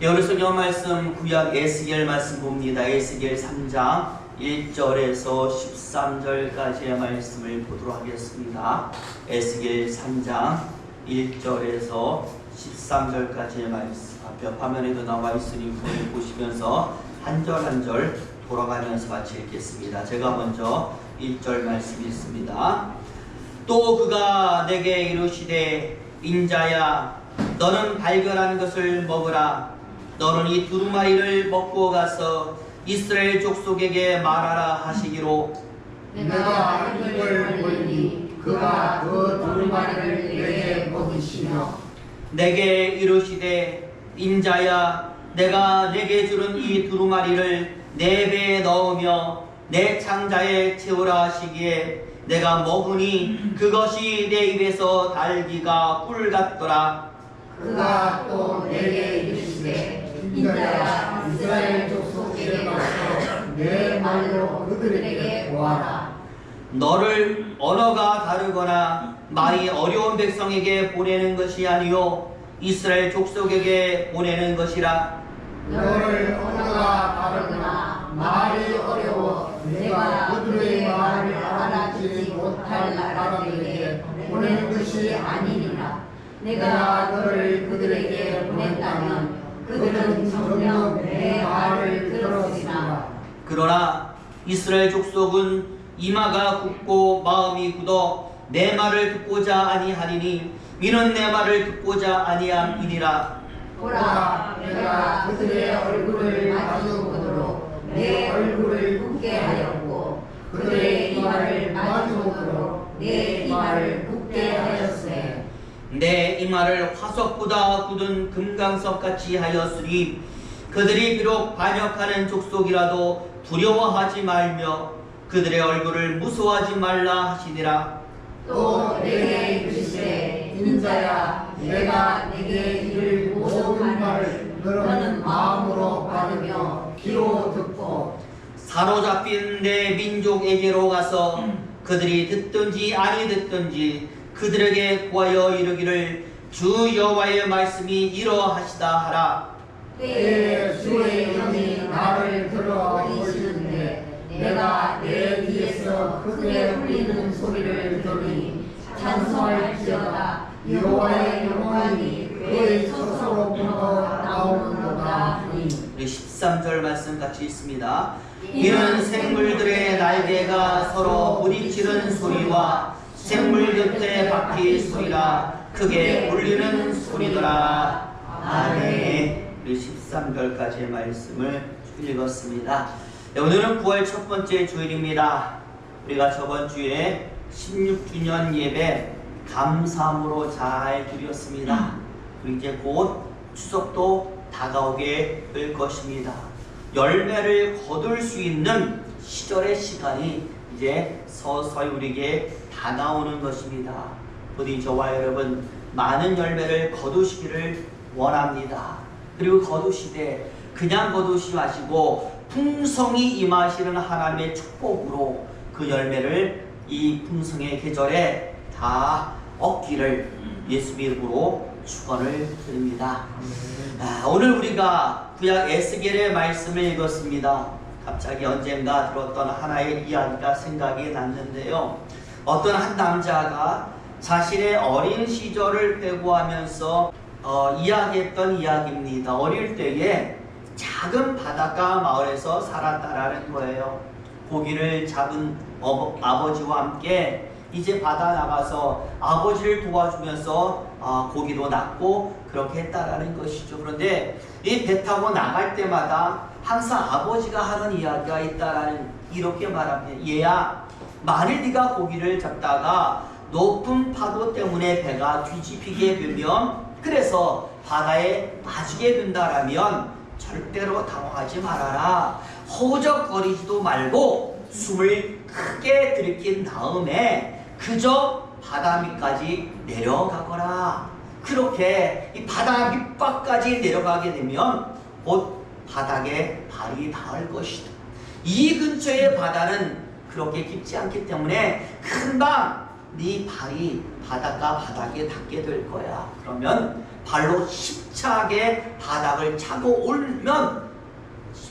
우리 성경 말씀 구약 에스겔 말씀 봅니다. 에스겔 3장 1절에서 13절까지의 말씀을 보도록 하겠습니다. 에스겔 3장 1절에서 13절까지의 말씀 앞에 화면에도 나와 있으니 보시면서 한 절 한 절 돌아가면서 같이 읽겠습니다. 제가 먼저 1절 말씀 읽습니다. 또 그가 내게 이르시되 인자야 너는 발견한 것을 먹으라. 너는 이 두루마리를 먹고 가서 이스라엘 족속에게 말하라 하시기로 내가 이걸 보니 그가 그 두루마리를 내게 먹이시며 내게 이르시되 인자야 내가 내게 주는 이 두루마리를 내 배에 넣으며 내 창자에 채우라 하시기에 내가 먹으니 그것이 내 입에서 달기가 꿀 같더라. 그가 또 내게 이르시되 인자야 이스라엘 족속에게 가서 내 말로 그들에게 고하라. 너를 언어가 다르거나 말이 어려운 백성에게 보내는 것이 아니요 이스라엘 족속에게 보내는 것이라. 너를 언어가 다르거나 말이 어려워 내가 그들의 말을 알아듣지 못할 나라들에게 보내는 것이 아니니라. 내가 너를 그들에게 보냈다면 그들은 정녕 내 말을 들었으나 그러나 이스라엘 족속은 이마가 굳고 마음이 굳어 내 말을 듣고자 아니하리니 이는 내 말을 듣고자 아니함이니라. 보라 내가 그들의 얼굴을 마주 보도록 내 얼굴을 굳게 하였고 그들의 이마를 마주 보도록 내 이마를 굳게 하였으니 내 이마를 화석보다 굳은 금강석같이 하였으니 그들이 비록 반역하는 족속이라도 두려워하지 말며 그들의 얼굴을 무서워하지 말라 하시니라. 또 내게 이르시되 인자야 내가 내게 이를 모든 말을 너는 마음으로 받으며 귀로 듣고 사로잡힌 내 민족에게로 가서 그들이 듣든지 아니 듣든지 그들에게 구하여 이르기를 주 여호와의 말씀이 이러하시다 하라. 때에 주의 영이 나를 들어 오시는데 내가 내 뒤에서 크게 울리는 소리를 들으니 찬송할지어다 여호와의 영광이 그의 처소로부터 나오는도다. 우리 13절 말씀 같이 있습니다. 이는 생물들의 날개가 서로 부딪히는 소리와 생물 곁에 박힐 소리라 크게 울리는 소리더라. 아멘. 우리 13절까지의 말씀을 읽었습니다. 오늘은 9월 첫 번째 주일입니다. 우리가 저번 주에 16주년 예배 감사함으로 잘 드렸습니다. 그리고 이제 곧 추석도 다가오게 될 것입니다. 열매를 거둘 수 있는 시절의 시간이 이제 서서히 우리에게 다가오는 것입니다. 부디 저와 여러분 많은 열매를 거두시기를 원합니다. 그리고 거두시되 그냥 거두시 마시고 풍성이 임하시는 하나님의 축복으로 그 열매를 이 풍성의 계절에 다 얻기를 예수 이름으로 축원을 드립니다. 오늘 우리가 구약 에스겔의 말씀을 읽었습니다. 갑자기 언젠가 들었던 하나의 이야기가 생각이 났는데요. 어떤 한 남자가 자신의 어린 시절을 회고하면서 이야기했던 이야기입니다. 어릴 때에 작은 바닷가 마을에서 살았다라는 거예요. 고기를 잡은 아버지와 함께 이제 바다 나가서 아버지를 도와주면서 고기도 낚고 그렇게 했다라는 것이죠. 그런데 이 배 타고 나갈 때마다 항상 아버지가 하는 이야기가 있다라는 이렇게 말합니다. 얘야 만일 네가 고기를 잡다가 높은 파도 때문에 배가 뒤집히게 되면 그래서 바다에 빠지게 된다라면 절대로 당황하지 말아라. 허우적거리지도 말고 숨을 크게 들이킨 다음에 그저 바다 밑까지 내려가거라. 그렇게 이 바다 밑바까지 내려가게 되면 곧 바닥에 발이 닿을 것이다. 이 근처의 바다는 그렇게 깊지 않기 때문에 금방 네 발이 바닷가 바닥에 닿게 될 거야. 그러면 발로 힘차게 바닥을 차고 오면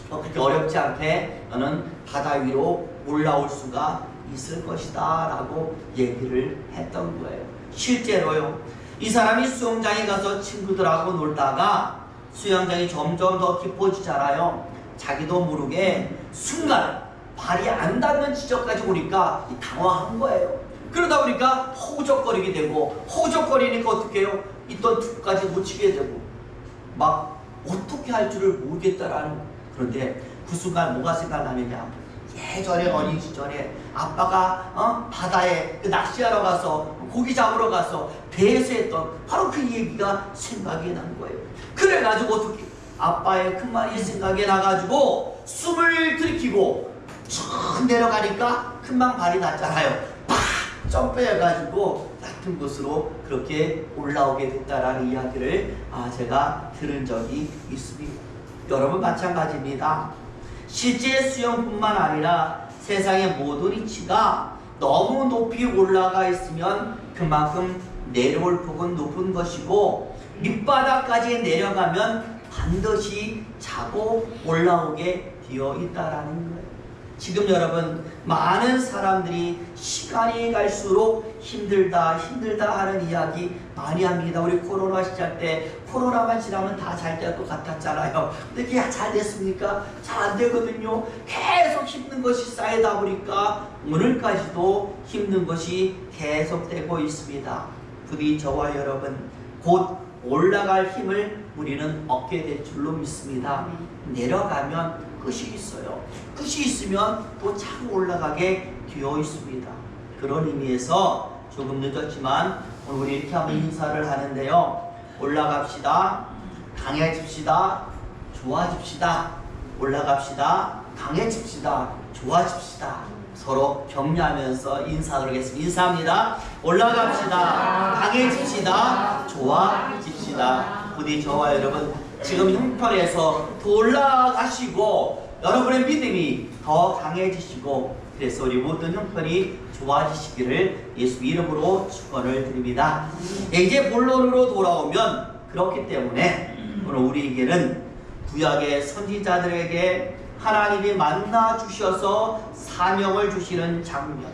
그렇게 어렵지 않게 너는 바다 위로 올라올 수가 있을 것이다 라고 얘기를 했던 거예요. 실제로요, 이 사람이 수영장에 가서 친구들하고 놀다가 수영장이 점점 더 깊어지잖아요. 자기도 모르게 순간 발이 안 닿는 지점까지 오니까 당황한 거예요. 그러다 보니까 허우적거리게 되고, 허우적거리니까 어떻게 해요? 있던 툭까지 놓치게 되고 막 어떻게 할 줄을 모르겠다라는. 그런데 그 순간 뭐가 생각나느냐, 예전에 어린 시절에 아빠가 바다에 낚시하러 가서 고기 잡으러 가서 배에서 했던 바로 그 얘기가 생각이 난 거예요. 그래가지고 어떻게 아빠의 그 말이 생각이 나가지고 숨을 들이키고 쭉 내려가니까 금방 발이 닿잖아요. 팍 점프해가지고 낮은 곳으로 그렇게 올라오게 됐다라는 이야기를 제가 들은 적이 있습니다. 여러분 마찬가지입니다. 실제 수영뿐만 아니라 세상의 모든 이치가 너무 높이 올라가 있으면 그만큼 내려올 폭은 높은 것이고, 밑바닥까지 내려가면 반드시 차고 올라오게 되어 있다라는 거예요. 지금 여러분, 많은 사람들이 시간이 갈수록 힘들다 하는 이야기 많이 합니다. 우리 코로나 시작 때 코로나만 지나면 다 잘 될 것 같았잖아요. 근데 그게 잘 됐습니까? 잘 안 되거든요. 계속 힘든 것이 쌓이다 보니까 오늘까지도 힘든 것이 계속되고 있습니다. 부디 저와 여러분, 곧 올라갈 힘을 우리는 얻게 될 줄로 믿습니다. 내려가면 끝이 있어요. 끝이 있으면 또 차고 올라가게 되어 있습니다. 그런 의미에서 조금 늦었지만 오늘 우리 이렇게 한번 인사를 하는데요. 올라갑시다. 강해집시다. 좋아집시다. 올라갑시다. 강해집시다. 좋아집시다. 서로 격려하면서 인사를 하겠습니다. 인사합니다. 올라갑시다. 강해집시다. 좋아집시다. 부디 저와 여러분 지금 형편에서 더 올라가시고 여러분의 믿음이 더 강해지시고, 그래서 우리 모든 형편이 좋아지시기를 예수 이름으로 축원을 드립니다. 이제 본론으로 돌아오면, 그렇기 때문에 오늘 우리에게는 구약의 선지자들에게 하나님이 만나 주셔서 사명을 주시는 장면,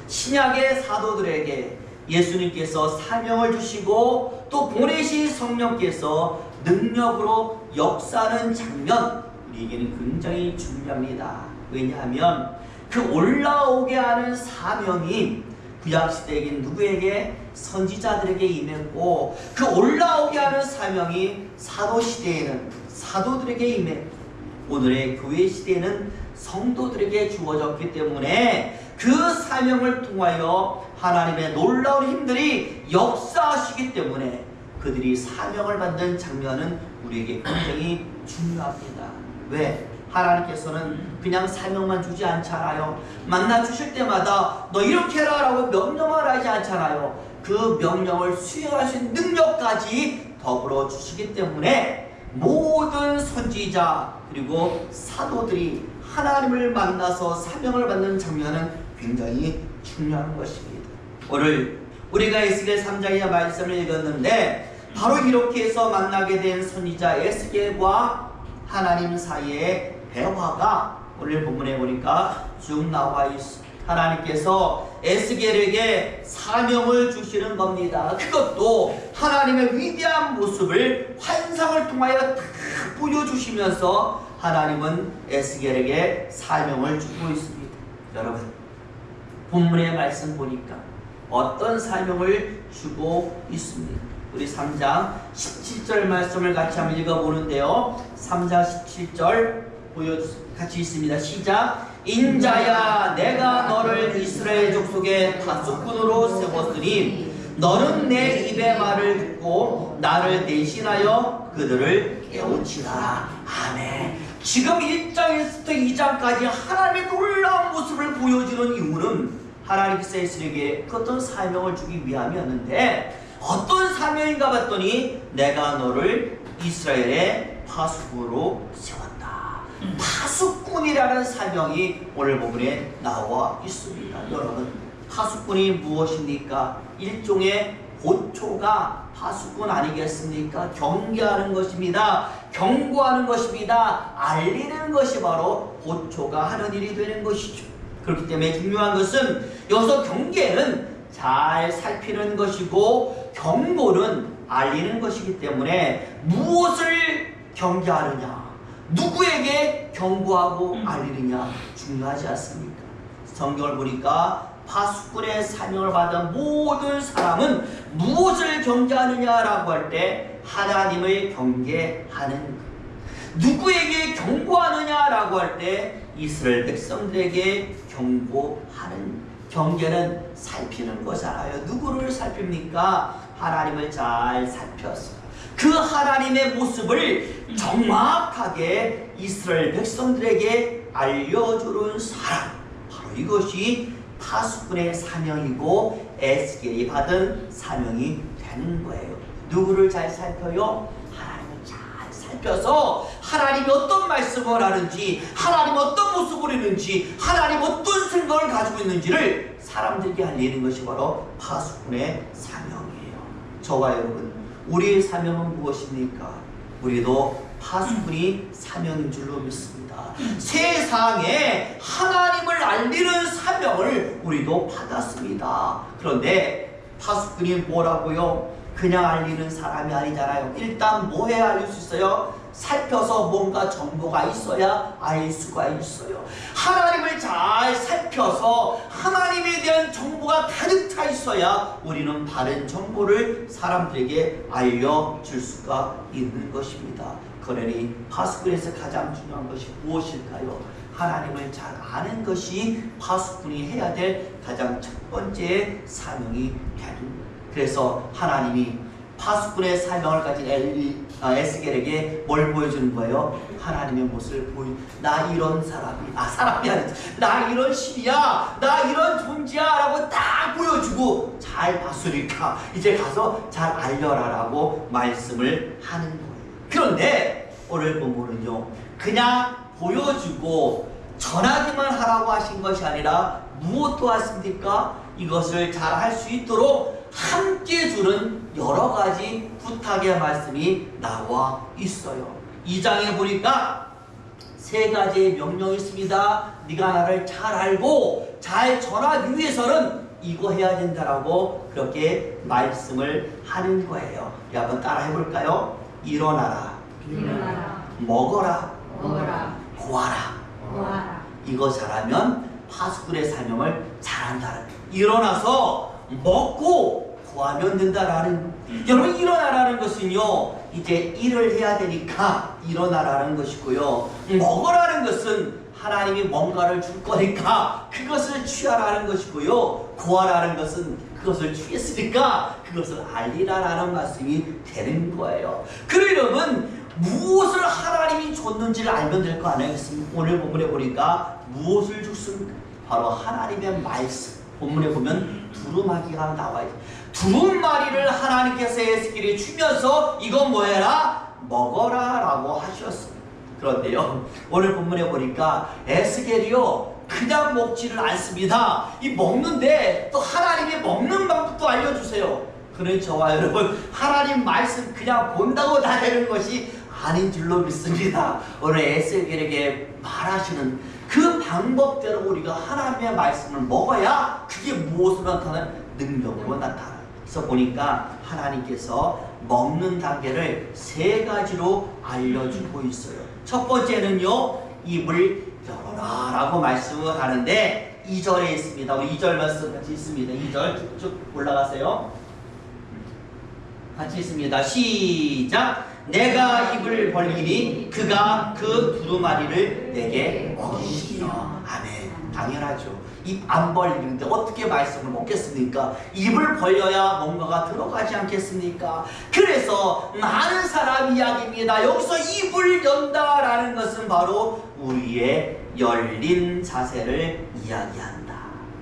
신약의 사도들에게 예수님께서 사명을 주시고 또 보내신 성령께서 능력으로 역사하는 장면, 우리에게는 굉장히 중요합니다. 왜냐하면 그 올라오게 하는 사명이 구약시대에겐 누구에게? 선지자들에게 임했고, 그 올라오게 하는 사명이 사도시대에는 사도들에게 임했고, 오늘의 교회 시대에는 성도들에게 주어졌기 때문에 그 사명을 통하여 하나님의 놀라운 힘들이 역사하시기 때문에 그들이 사명을 받는 장면은 우리에게 굉장히 중요합니다. 왜? 하나님께서는 그냥 사명만 주지 않잖아요. 만나 주실 때마다 너 이렇게 해라 라고 명령을 하지 않잖아요. 그 명령을 수행할 수 있는 능력까지 더불어 주시기 때문에 모든 선지자 그리고 사도들이 하나님을 만나서 사명을 받는 장면은 굉장히 중요한 것입니다. 오늘 우리가 에스겔 3장의 말씀을 읽었는데 바로 이렇게 해서 만나게 된 선지자 에스겔과 하나님 사이의 대화가 오늘 본문에 보니까 쭉 나와 있습니다. 하나님께서 에스겔에게 사명을 주시는 겁니다. 그것도 하나님의 위대한 모습을 환상을 통하여 다 보여주시면서 하나님은 에스겔에게 사명을 주고 있습니다. 여러분, 본문의 말씀 보니까 어떤 사명을 주고 있습니다. 우리 3장 17절 말씀을 같이 한번 읽어보는데요. 3장 17절 같이 있습니다. 시작. 인자야, 내가 너를 이스라엘 족속의 다수꾼으로 세웠으니 너는 내 입의 말을 듣고 나를 대신하여 그들을 깨우치라. 아멘. 지금 1장에서 2장까지 하나님의 놀라운 모습을 보여주는 이유는 하나님께서 에스겔에게 어떤 사명을 주기 위함이었는데, 어떤 사명인가 봤더니 내가 너를 이스라엘의 파수꾼으로 세웠다. 파수꾼이라는 사명이 오늘 본문에 나와 있습니다. 여러분, 파수꾼이 무엇입니까? 일종의 보초가 파수꾼 아니겠습니까? 경계하는 것입니다. 경고하는 것입니다. 알리는 것이 바로 보초가 하는 일이 되는 것이죠. 그렇기 때문에 중요한 것은 여기서 경계는 잘 살피는 것이고 경고는 알리는 것이기 때문에 무엇을 경계하느냐, 누구에게 경고하고 알리느냐 중요하지 않습니까? 성경을 보니까 파수꾼의 사명을 받은 모든 사람은 무엇을 경계하느냐라고 할 때 하나님을 경계하는, 누구에게 경고하느냐라고 할 때 이스라엘 백성들에게 경고하는. 경계는 살피는 거잖아요. 누구를 살핍니까? 하나님을 잘 살펴서 그 하나님의 모습을 정확하게 이스라엘 백성들에게 알려주는 사람, 바로 이것이 파수꾼의 사명이고 에스겔이 받은 사명이 되는 거예요. 누구를 잘 살펴요? 하나님을 잘 살펴서 하나님이 어떤 말씀을 하는지, 하나님 어떤 모습을 있는지, 하나님 어떤 생각을 가지고 있는지를 사람들에게 알리는 것이 바로 파수꾼의 사명이에요. 저와 여러분, 우리의 사명은 무엇입니까? 우리도 파수꾼이 사명인 줄로 믿습니다. 세상에 하나님을 알리는 사명을 우리도 받았습니다. 그런데 파수꾼이 뭐라고요? 그냥 알리는 사람이 아니잖아요. 일단 뭐 해야 알릴 수 있어요? 살펴서 뭔가 정보가 있어야 알 수가 있어요. 하나님을 잘 살펴서 하나님에 대한 정보가 가득 차 있어야 우리는 바른 정보를 사람들에게 알려줄 수가 있는 것입니다. 그러니 파수꾼에서 가장 중요한 것이 무엇일까요? 하나님을 잘 아는 것이 파수꾼이 해야 될 가장 첫 번째 사명이 되는 거예요. 그래서 하나님이 파수꾼의 사명을 가진 에스겔에게 뭘 보여주는 거예요? 하나님의 모습을 나 이런 사람이 아니지, 나 이런 신이야, 나 이런 존재야 라고 딱 보여주고 잘 봤으니까 이제 가서 잘 알려라 라고 말씀을 하는 거예요. 그런데 오늘 본문은요, 그냥 보여주고 전하기만 하라고 하신 것이 아니라 무엇도 하십니까? 이것을 잘 할 수 있도록 함께 주는 여러 가지 부탁의 말씀이 나와 있어요. 2장에 보니까 3가지의 명령이 있습니다. 네가 나를 잘 알고 잘 전하기 위해서는 이거 해야 된다라고 그렇게 말씀을 하는 거예요. 한번 따라 해볼까요? 일어나라, 먹어라, 구하라. 이거 잘하면 파수꾼의 사명을 잘한다는, 일어나서 먹고 구하면 된다라는. 여러분, 일어나라는 것은요, 이제 일을 해야 되니까 일어나라는 것이고요, 먹으라는 것은 하나님이 뭔가를 줄 거니까 그것을 취하라는 것이고요, 구하라는 것은 그것을 취했으니까 그것을 알리라라는 말씀이 되는 거예요. 그러니 여러분, 무엇을 하나님이 줬는지를 알면 될 거 아니겠습니까? 오늘 본문에 보니까 무엇을 줬습니까? 바로 하나님의 말씀. 본문에 보면 두루마기가 나와요. 두루마리를 하나님께서 에스겔이 주면서 이거 뭐해라? 먹어라 라고 하셨습니다. 그런데요, 오늘 본문에 보니까 에스겔이요 그냥 먹지를 않습니다. 이 먹는데 또 하나님이 먹는 방법도 알려주세요. 그러니 저와 여러분, 하나님 말씀 그냥 본다고 다 되는 것이 아닌 줄로 믿습니다. 오늘 에스겔에게 말하시는 그 방법대로 우리가 하나님의 말씀을 먹어야 그게 무엇으로 나타나요? 능력으로 나타나요. 그래서 보니까 하나님께서 먹는 단계를 3가지로 알려주고 있어요. 첫 번째는요, 입을 열어라 라고 말씀을 하는데 2절에 있습니다. 우리 2절 말씀 같이 있습니다. 2절 쭉쭉 올라가세요. 같이 있습니다. 시작. 내가 입을 벌리니 그가 그 두루마리를 내게 먹이시며. 아멘. 당연하죠. 입 안 벌리는데 어떻게 말씀을 먹겠습니까? 입을 벌려야 뭔가가 들어가지 않겠습니까? 그래서 많은 사람 이야기입니다. 여기서 입을 연다라는 것은 바로 우리의 열린 자세를 이야기한다.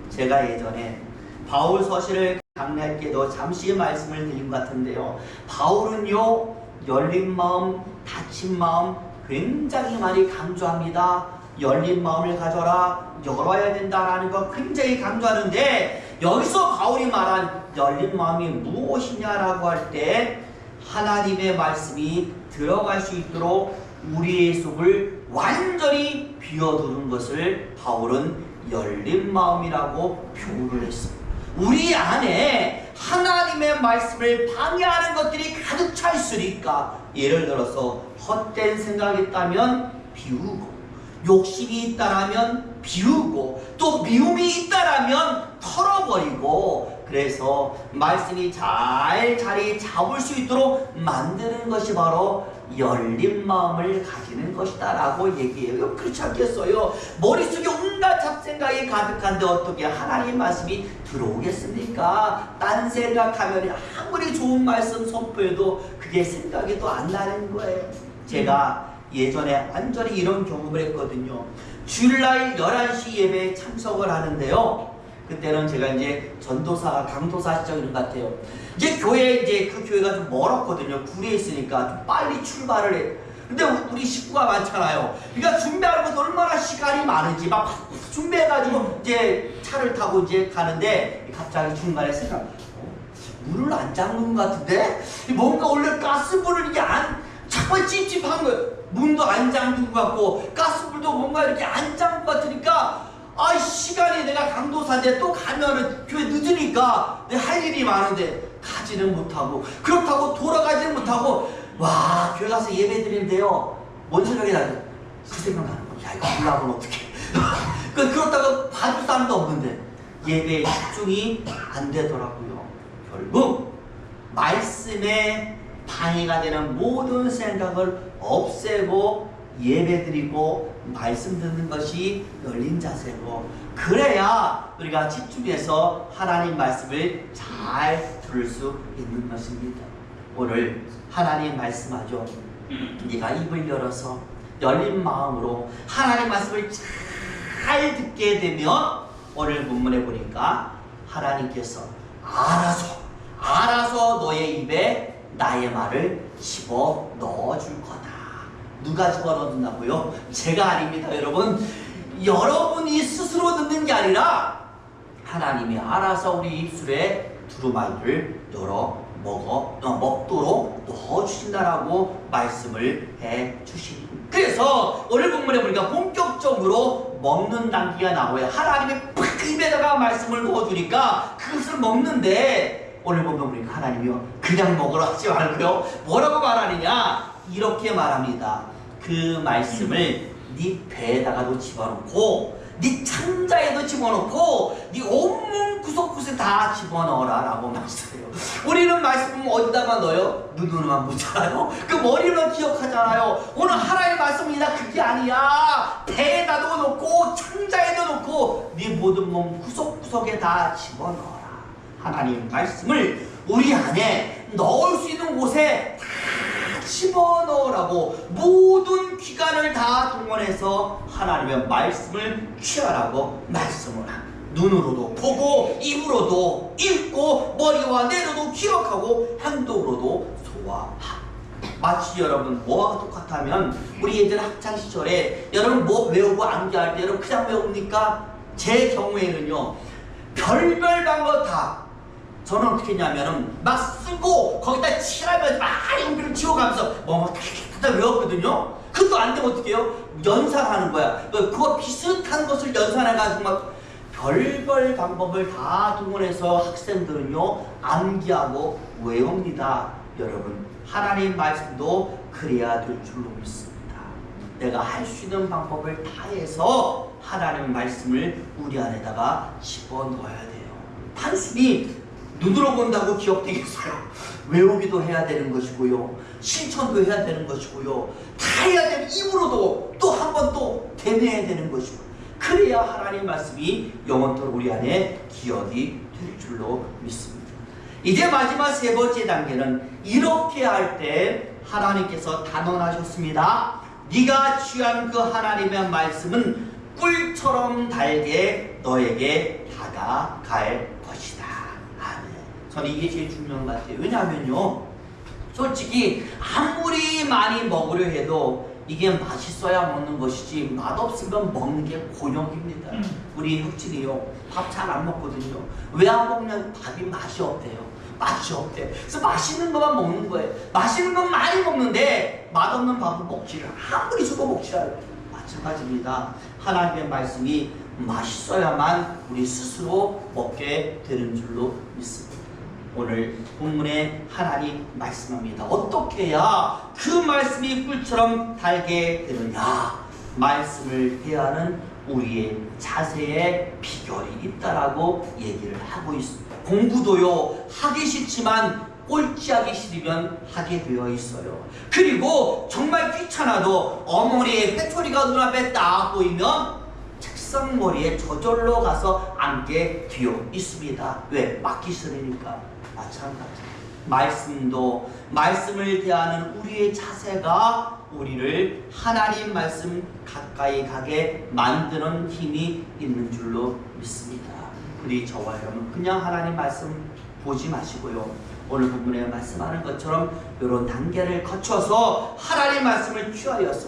제가 예전에 바울 서신을 강의할 때도 잠시 말씀을 드린 것 같은데요, 바울은요 열린 마음, 닫힌 마음 굉장히 많이 강조합니다. 열린 마음을 가져라, 열어야 된다라는 거 굉장히 강조하는데 여기서 바울이 말한 열린 마음이 무엇이냐라고 할 때 하나님의 말씀이 들어갈 수 있도록 우리의 속을 완전히 비워두는 것을 바울은 열린 마음이라고 표현을 했습니다. 우리 안에 하나님의 말씀을 방해하는 것들이 가득 차 있으니까, 예를 들어서 헛된 생각이 있다면 비우고, 욕심이 있다라면 비우고, 또 미움이 있다라면 털어버리고, 그래서 말씀이 잘 자리 잡을 수 있도록 만드는 것이 바로 열린 마음을 가지는 것이다 라고 얘기해요. 그렇지 않겠어요? 머릿속에 온갖 잡생각이 가득한데 어떻게 하나님 말씀이 들어오겠습니까? 딴 생각하면 아무리 좋은 말씀 선포해도 그게 생각이 또 안 나는 거예요. 제가 예전에 완전히 이런 경험을 했거든요. 주일날 11시 예배에 참석을 하는데요. 그때는 제가 이제 전도사가 강도사 시절인 것 같아요. 이제 그 교회가 좀 멀었거든요. 구리에 있으니까 좀 빨리 출발을 해. 근데 우리 식구가 많잖아요. 그러니까 준비하는 것도 얼마나 시간이 많은지 막 준비해가지고 이제 차를 타고 이제 가는데 갑자기 중간에 생각, 문을 안 잠근 것 같은데? 뭔가 원래 가스불을 이게 잠깐 찝찝한 거예요. 문도 안 잠근 것 같고 가스불도 뭔가 이렇게 안 잠근 것 같으니까, 시간이 내가 강도사인데 또 가면은 교회 늦으니까 내가 할 일이 많은데 가지는 못하고, 그렇다고 돌아가지는 못하고, 와, 교회 가서 예배 드리는데요, 뭔 생각이 나죠? 그 생각 나는 거야. 이거 올라가면 어떡해. 그렇다고 봐줄 사람도 없는데 예배에 집중이 안 되더라고요. 결국 말씀에 방해가 되는 모든 생각을 없애고 예배드리고 말씀 듣는 것이 열린 자세고, 그래야 우리가 집중해서 하나님 말씀을 잘 들을 수 있는 것입니다. 오늘 하나님 말씀하죠. 네가 입을 열어서 열린 마음으로 하나님 말씀을 잘 듣게 되면, 오늘 본문에 보니까 하나님께서 알아서 너의 입에 나의 말을 집어 넣어줄 거다. 누가 집어넣는다고요? 제가 아닙니다, 여러분. 여러분이 스스로 듣는 게 아니라 하나님이 알아서 우리 입술에 두루마리를 열어 먹도록 넣어주신다라고 말씀을 해주십니다. 그래서 오늘 본문에 보니까 본격적으로 먹는 단계가 나와요. 하나님의 입에다가 말씀을 넣어주니까 그것을 먹는데, 오늘 보니까 하나님이요, 그냥 먹으라 하지 말고요, 뭐라고 말하느냐, 이렇게 말합니다. 그 말씀을 네 배에다가도 집어넣고 네 창자에도 집어넣고 네 온몸 구석구석에 다 집어넣어라 라고 말씀해요. 우리는 말씀 어디다가 넣어요? 눈으로만 보잖아요. 그 머리로 기억하잖아요. 오늘 하나님의 말씀이다, 그게 아니야. 배에다도 넣고 창자에도 넣고 네 모든 몸 구석구석에 다 집어넣어라. 하나님 말씀을 우리 안에 넣을 수 있는 곳에 다 집어넣으라고, 모든 기관을 다 동원해서 하나님의 말씀을 취하라고 말씀을 합니다. 눈으로도 보고, 입으로도 읽고, 머리와 뇌로도 기억하고, 행동으로도 소화하고. 마치 여러분 뭐와 똑같다면, 우리 예전 학창시절에 여러분 뭐 외우고 암기할 때 여러분 그냥 외웁니까? 제 경우에는요, 별별 방법 다, 저는 어떻게 했냐면은 막 쓰고 거기다 칠하면서 막 연필을 지워가면서 다 외웠거든요. 그것도 안 되면 어떻게 해요? 연산하는 거야. 그거 비슷한 것을 연산해가지고 막 별별 방법을 다 동원해서 학생들은요 암기하고 외웁니다. 여러분, 하나님 말씀도 그래야 될 줄로 믿습니다. 내가 할 수 있는 방법을 다해서 하나님 말씀을 우리 안에다가 집어넣어야 돼요. 단순히 눈으로 본다고 기억되겠어요? 외우기도 해야 되는 것이고요, 실천도 해야 되는 것이고요, 다 해야 되는, 입으로도 또 한 번 또 되뇌야 되는 것이고, 그래야 하나님 말씀이 영원토록 우리 안에 기억이 될 줄로 믿습니다. 이제 마지막 세 번째 단계는, 이렇게 할 때 하나님께서 단언하셨습니다. 네가 취한 그 하나님의 말씀은 꿀처럼 달게 너에게 다가갈 것이다. 아멘. 저는 이게 제일 중요한 것 같아요. 왜냐하면요, 솔직히 아무리 많이 먹으려 해도 이게 맛있어야 먹는 것이지 맛없으면 먹는 게 곤욕입니다. 우리 흑진이요, 밥 잘 안 먹거든요. 왜 안 먹냐면 밥이 맛이 없대요. 맛이 없대. 그래서 맛있는 것만 먹는 거예요. 맛있는 건 많이 먹는데 맛없는 밥은 먹지를 아무리 줘도 먹지 않아요. 마찬가지입니다. 하나님의 말씀이 맛있어야만 우리 스스로 먹게 되는 줄로 믿습니다. 오늘 본문에 하나님 말씀합니다. 어떻게 해야 그 말씀이 꿀처럼 달게 되느냐? 말씀을 대하는 우리의 자세에 비결이 있다라고 얘기를 하고 있습니다. 공부도요, 하기 싫지만 꼴찌하기 싫으면 하게 되어 있어요. 그리고 정말 귀찮아도 어머니의 회초리가 눈앞에 딱 보이면 책상머리에 저절로 가서 앉게 되어 있습니다. 왜? 맞기 싫으니까. 마찬가지. 말씀도, 말씀을 대하는 우리의 자세가 우리를 하나님 말씀 가까이 가게 만드는 힘이 있는 줄로 믿습니다. 우리 저와 여러분, 그냥 하나님 말씀 보지 마시고요, 오늘 본문에 말씀하는 것처럼 이런 단계를 거쳐서 하나님 말씀을 취하여서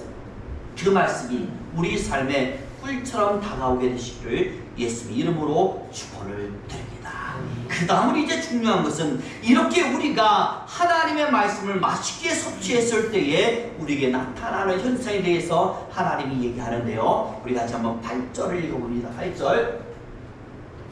그 말씀이 우리 삶에 꿀처럼 다가오게 되시기를 예수님 이름으로 축원을 드립니다. 그 다음으로 이제 중요한 것은 이렇게 우리가 하나님의 말씀을 맛있게 섭취했을 때에 우리에게 나타나는 현상에 대해서 하나님이 얘기하는데요. 우리 같이 한번 8절을 읽어봅니다. 8절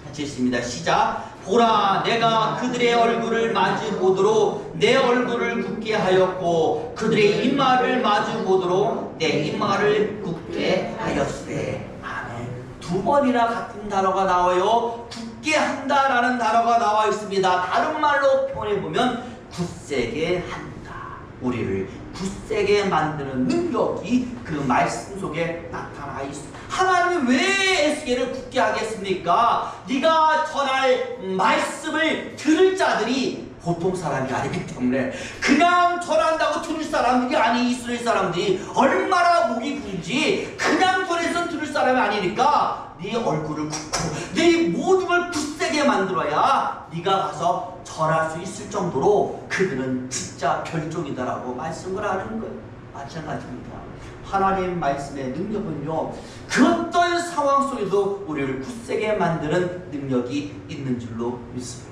같이 읽습니다. 시작. 보라, 내가 그들의 얼굴을 마주 보도록 내 얼굴을 굳게 하였고 그들의 이마를 마주 보도록 내 이마를 굳게 하였으되. 아멘. 두 번이나 같은 단어가 나와요. 굳게 한다라는 단어가 나와 있습니다. 다른 말로 표현해보면 굳세게 한다. 우리를 굳세게 만드는 능력이 그 말씀 속에 나타나 있습니다. 하나님이 왜 에스겔을 굳게 하겠습니까? 네가 전할 말씀을 들을 자들이 보통 사람이 아니기 때문에, 그냥 전한다고 들을 사람들이 아니, 이스라엘 사람들이 얼마나 목이 군지 그냥 전해서 들을 사람이 아니니까 네 얼굴을 굳고 네 모든 걸 굳세게 만들어야 네가 가서 전할 수 있을 정도로 그들은 진짜 별종이다라고 말씀을 하는 거예요. 마찬가지입니다. 하나님 말씀의 능력은요, 그 어떤 상황 속에도 우리를 굳세게 만드는 능력이 있는 줄로 믿습니다.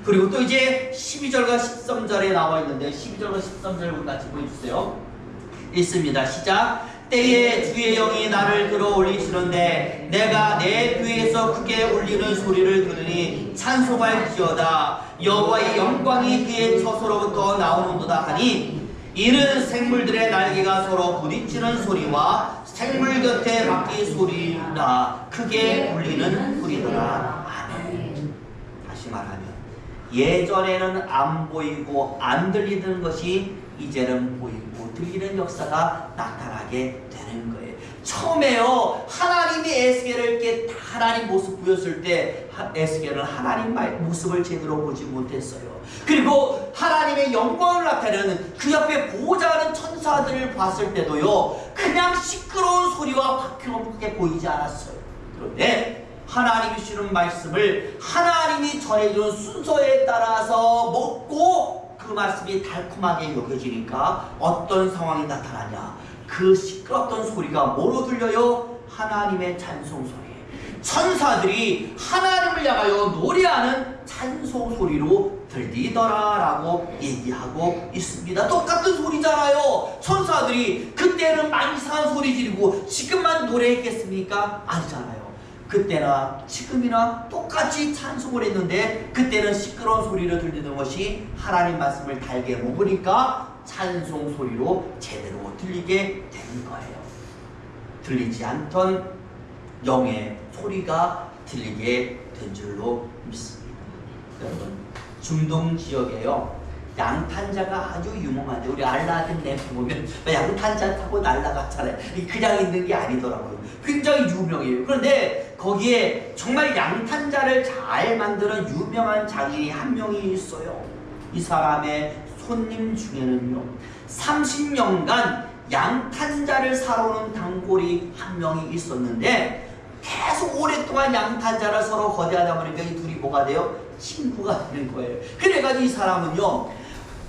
그리고 또 이제 12절과 13절에 나와 있는데 12절과 13절 같이 보여주세요. 읽습니다. 시작. 때에 주의 영이 나를 들어 올리시는데 내가 내 귀에서 크게 울리는 소리를 들으니 찬송할지어다. 여호와의 영광이 그의 처소로부터 나오는도다 하니 이는 생물들의 날개가 서로 부딪히는 소리와 생물 곁에 바퀴 소리나 크게 울리는 소리더라. 아멘. 다시 말하면 예전에는 안 보이고 안 들리던 것이 이제는 보이고 들리는 역사가 나타나게 되는 거예요. 처음에요, 하나님이 에스겔에게 하나님 모습 보였을 때 에스겔은 하나님 모습을 제대로 보지 못했어요. 그리고 하나님의 영광을 나타내는 그 옆에 보호자하는 천사들을 봤을 때도요, 그냥 시끄러운 소리와 바퀴밖에 보이지 않았어요. 그런데 하나님이 주시는 말씀을 하나님이 전해주는 순서에 따라서 먹고 그 말씀이 달콤하게 여겨지니까 어떤 상황이 나타나냐? 그 시끄럽던 소리가 뭐로 들려요? 하나님의 찬송 소리. 천사들이 하나님을 향하여 노래하는 찬송 소리로 들리더라라고 얘기하고 있습니다. 똑같은 소리잖아요. 천사들이 그때는 많이 이상한 소리 지르고 지금만 노래했겠습니까? 아니잖아요. 그때나 지금이나 똑같이 찬송을 했는데 그때는 시끄러운 소리로 들리는 것이 하나님 말씀을 달게 먹으니까 찬송 소리로 제대로 들리게 되는 거예요. 들리지 않던 영의 소리가 들리게 된 줄로 믿습니다. 여러분, 중동 지역에요, 양탄자가 아주 유명한데, 우리 알라딘 램프 보면 양탄자 타고 날아갔잖아요. 그냥 있는 게 아니더라고요. 굉장히 유명해요. 그런데 거기에 정말 양탄자를 잘 만드는 유명한 장인이 한 명이 있어요. 이 사람의 손님 중에는요, 30년간 양탄자를 사러 오는 단골이 한 명이 있었는데 계속 오랫동안 양탄자를 서로 거대하다 보니까 이 둘이 뭐가 돼요? 친구가 되는 거예요. 그래가지고 이 사람은요,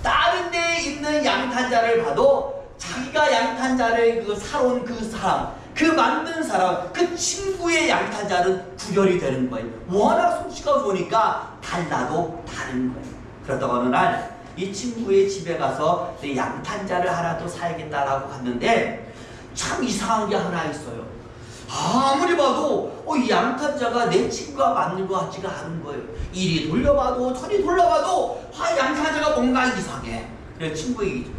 다른 데에 있는 양탄자를 봐도 자기가 양탄자를 사러 그 사람, 그 만든 사람, 그 친구의 양탄자는 구별이 되는 거예요. 워낙 솜씨가 좋으니까 달라도 다른 거예요. 그러다가 어느 날 이 친구의 집에 가서 양탄자를 하나 또 사야겠다라고 갔는데 참 이상한 게 하나 있어요. 아무리 봐도 이 양탄자가 내 친구가 맞는 것 같지가 않은 거예요. 이리 돌려봐도 저리 돌려봐도 양탄자가 뭔가 이상해. 그래서 친구에게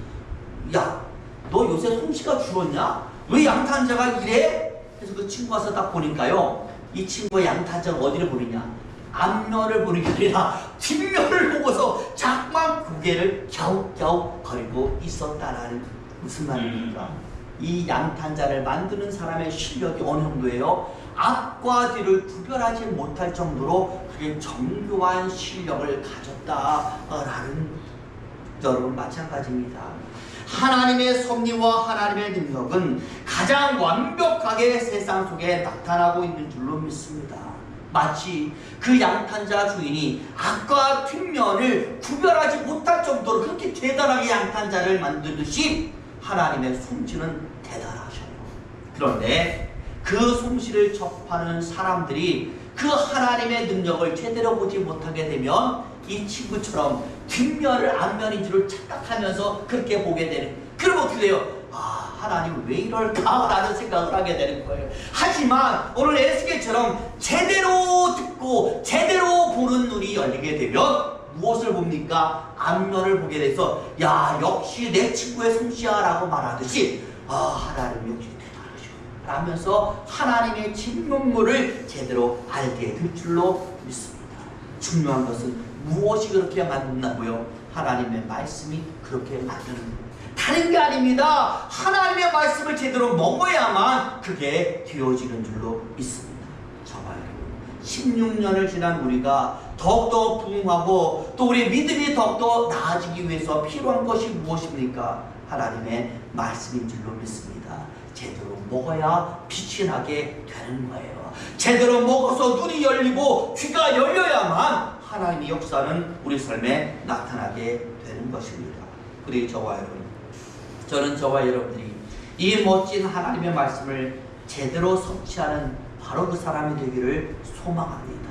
야, 너 요새 솜씨가 줄었냐? 왜 양탄자가 이래? 그래서 그 친구 와서 딱 보니까요, 이 친구의 양탄자가 어디를 보느냐? 앞면을 보는 게 아니라 뒷면을 보고서 자꾸만 고개를 갸웃갸웃 거리고 있었다라는 무슨 말입니까? 이 양탄자를 만드는 사람의 실력이 어느 정도예요? 앞과 뒤를 구별하지 못할 정도로 그게 정교한 실력을 가졌다라는, 여러분 마찬가지입니다. 하나님의 섭리와 하나님의 능력은 가장 완벽하게 세상 속에 나타나고 있는 줄로 믿습니다. 마치 그 양탄자 주인이 앞과 뒷면을 구별하지 못할 정도로 그렇게 대단하게 양탄자를 만들듯이 하나님의 솜씨는 대단하셔요. 그런데 그 솜씨를 접하는 사람들이 그 하나님의 능력을 제대로 보지 못하게 되면 이 친구처럼 뒷면을 앞면인 줄을 착각하면서 그렇게 보게 되는, 그럼 어떻게 돼요? 하나님 왜 이럴까? 라는 생각을 하게 되는 거예요. 하지만 오늘 에스겔처럼 제대로 듣고 제대로 보는 눈이 열리게 되면 무엇을 봅니까? 앞면을 보게 돼서 야, 역시 내 친구의 솜씨야 라고 말하듯이 하나님 역시 대단하셔 라면서 하나님의 진면모를 제대로 알게 될 줄로 믿습니다. 중요한 것은 무엇이 그렇게 만든다고요? 하나님의 말씀이 그렇게 만드는 거예요. 다른 게 아닙니다. 하나님의 말씀을 제대로 먹어야만 그게 되어지는 줄로 믿습니다. 저와 여러분, 16년을 지난 우리가 더욱더 부흥하고 또 우리의 믿음이 더욱더 나아지기 위해서 필요한 것이 무엇입니까? 하나님의 말씀인 줄로 믿습니다. 제대로 먹어야 빛이 나게 되는 거예요. 제대로 먹어서 눈이 열리고 귀가 열려야만 하나님의 역사는 우리 삶에 나타나게 되는 것입니다. 그리고 저와 여러분들이 이 멋진 하나님의 말씀을 제대로 성취하는 바로 그 사람이 되기를 소망합니다.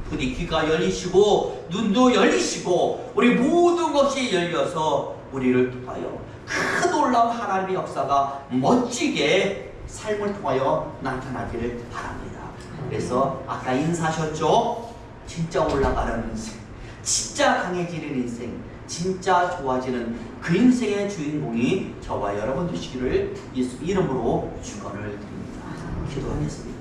부디 귀가 열리시고 눈도 열리시고 우리 모든 것이 열려서 우리를 통하여 큰 놀라운 하나님의 역사가 멋지게 삶을 통하여 나타나기를 바랍니다. 그래서 아까 인사하셨죠? 진짜 올라가는 인생, 진짜 강해지는 인생, 진짜 좋아지는 그 인생의 주인공이 저와 여러분 되시기를 예수 이름으로 축원을 드립니다. 기도하겠습니다.